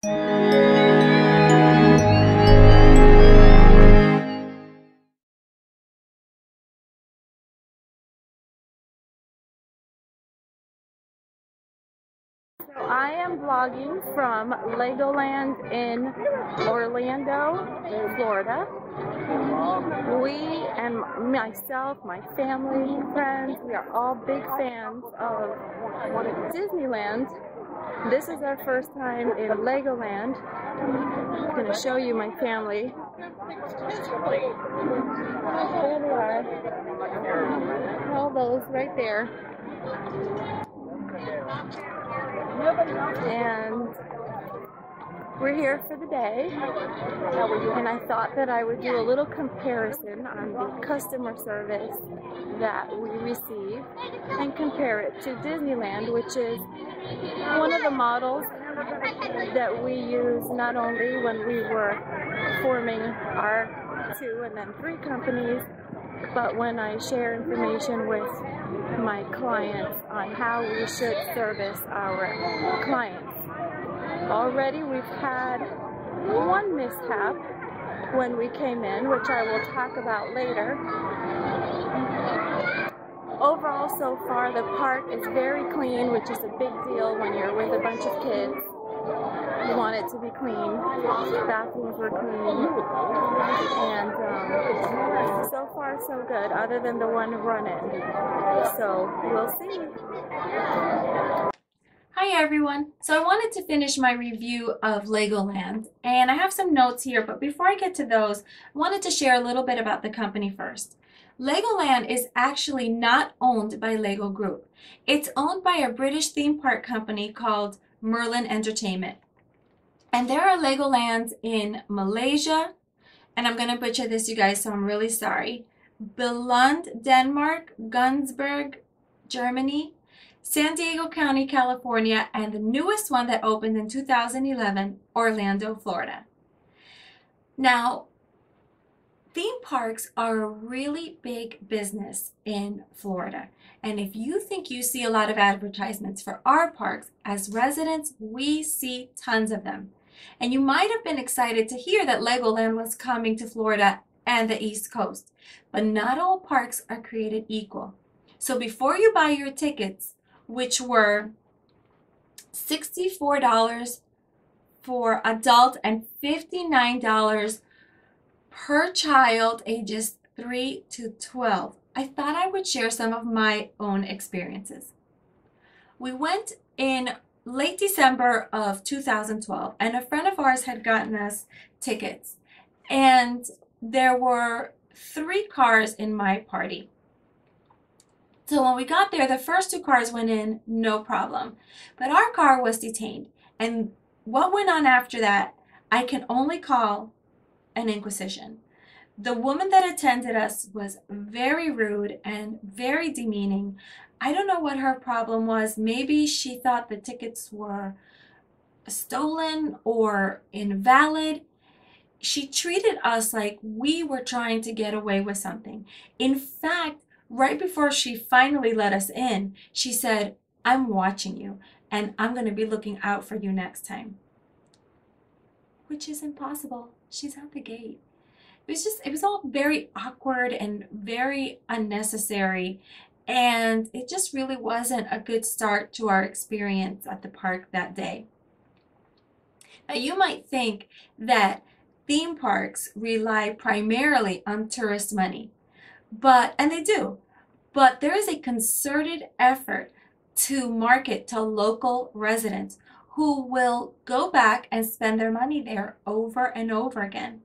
So I am vlogging from Legoland in Orlando, Florida. We and myself, my family, friends, we are all big fans of Disneyland. This is our first time in Legoland. I'm going to show you my family. There they are. All those right there. And we're here for the day, and I thought that I would do a little comparison on the customer service that we receive and compare it to Disneyland, which is one of the models that we use not only when we were forming our 2 and then 3 companies, but when I share information with my clients on how we should service our clients. Already we've had one mishap when we came in, which I will talk about later. Overall, so far, the park is very clean, which is a big deal when you're with a bunch of kids. You want it to be clean. Bathrooms were clean. And so far, so good, other than the one run-in. So, we'll see. Hi everyone. So I wanted to finish my review of Legoland, and I have some notes here, but before I get to those, I wanted to share a little bit about the company first. Legoland is actually not owned by Lego Group. It's owned by a British theme park company called Merlin Entertainment. And there are Legolands in Malaysia, and I'm going to butcher this, you guys, so I'm really sorry. Billund, Denmark, Günzburg, Germany, San Diego County, California, and the newest one that opened in 2011, Orlando, Florida. Now, theme parks are a really big business in Florida. And if you think you see a lot of advertisements for our parks, as residents, we see tons of them. And you might have been excited to hear that Legoland was coming to Florida and the East Coast. But not all parks are created equal. So before you buy your tickets, which were $64 for adult and $59 per child ages 3 to 12. I thought I would share some of my own experiences. We went in late December of 2012, and a friend of ours had gotten us tickets, and there were 3 cars in my party. So when we got there, the first 2 cars went in, no problem. But our car was detained. And what went on after that, I can only call an inquisition. The woman that attended us was very rude and very demeaning. I don't know what her problem was. Maybe she thought the tickets were stolen or invalid. She treated us like we were trying to get away with something. In fact, right before she finally let us in, she said, "I'm watching you, and I'm going to be looking out for you next time." Which is impossible. She's at the gate. It was all very awkward and very unnecessary, and it just really wasn't a good start to our experience at the park that day. Now, you might think that theme parks rely primarily on tourist money. And they do, but there is a concerted effort to market to local residents who will go back and spend their money there over and over again.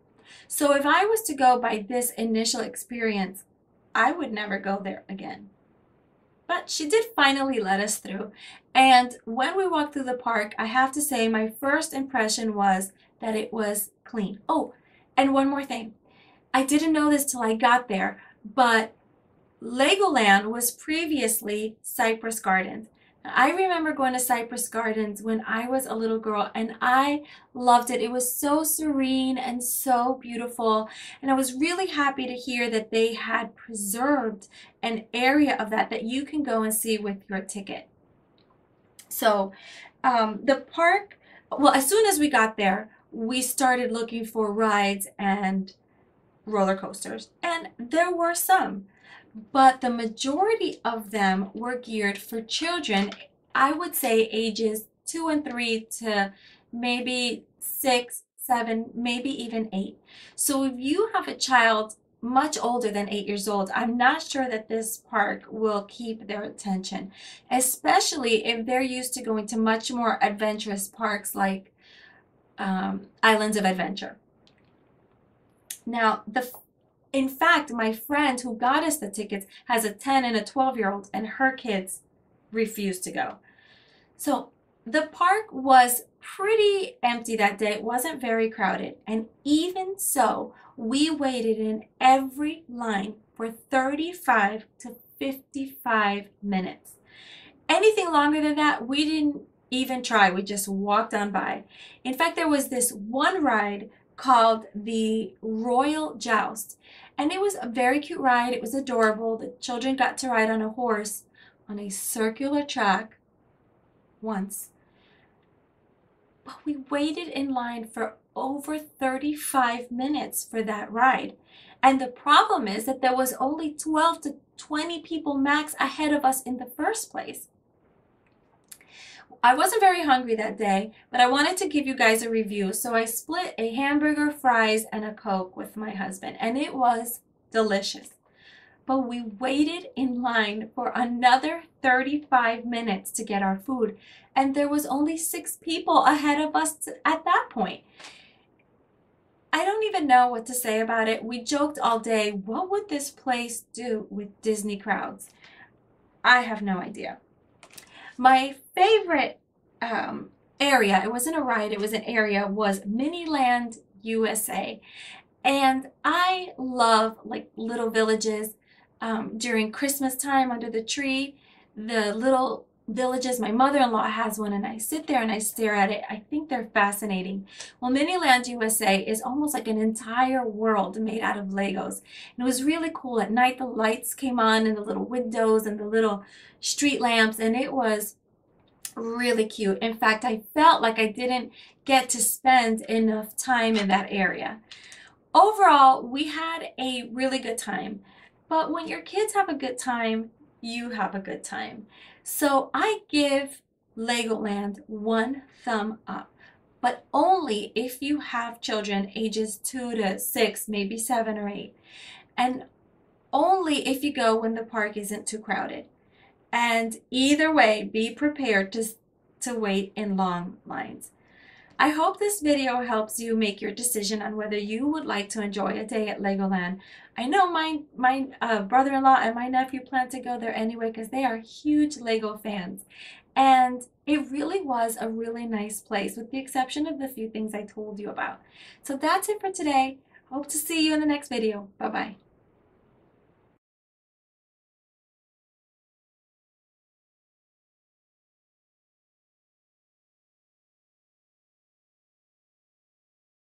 So if I was to go by this initial experience, I would never go there again. But she did finally let us through, and when we walked through the park, I have to say my first impression was that it was clean. Oh, and one more thing. I didn't know this till I got there, but Legoland was previously Cypress Gardens. Now, I remember going to Cypress Gardens when I was a little girl, and I loved it. It was so serene and so beautiful, and I was really happy to hear that they had preserved an area of that you can go and see with your ticket. So the park well, as soon as we got there, we started looking for rides and roller coasters, and there were some, but the majority of them were geared for children. I would say ages 2 and 3 to maybe 6, 7, maybe even 8. So if you have a child much older than 8 years old, I'm not sure that this park will keep their attention, especially if they're used to going to much more adventurous parks like Islands of Adventure. Now, in fact, my friend who got us the tickets has a 10 and a 12-year-old, and her kids refused to go. So the park was pretty empty that day. It wasn't very crowded. And even so, we waited in every line for 35 to 55 minutes. Anything longer than that, we didn't even try. We just walked on by. In fact, there was this one ride called the Royal Joust. And it was a very cute ride. It was adorable. The children got to ride on a horse on a circular track once. But we waited in line for over 35 minutes for that ride. And the problem is that there was only 12 to 20 people max ahead of us in the first place. I wasn't very hungry that day, but I wanted to give you guys a review. So I split a hamburger, fries, and a Coke with my husband, and it was delicious. But we waited in line for another 35 minutes to get our food, and there was only 6 people ahead of us at that point. I don't even know what to say about it. We joked all day, what would this place do with Disney crowds? I have no idea. My favorite area, it wasn't a ride, it was an area, was Miniland USA. And I love like little villages. During Christmas time under the tree, the little villages, my mother-in-law has one, and I sit there and I stare at it. I think they're fascinating. Well, Miniland USA is almost like an entire world made out of Legos. And it was really cool. At night the lights came on in the little windows and the little street lamps, and it was really cute. In fact, I felt like I didn't get to spend enough time in that area. Overall, we had a really good time. But when your kids have a good time, you have a good time. So I give Legoland 1 thumb up, but only if you have children ages 2 to 6, maybe 7 or 8. And only if you go when the park isn't too crowded. And either way, be prepared to wait in long lines. I hope this video helps you make your decision on whether you would like to enjoy a day at Legoland. I know my brother-in-law and my nephew plan to go there anyway because they are huge Lego fans. And it really was a really nice place, with the exception of the few things I told you about. So that's it for today. Hope to see you in the next video. Bye-bye.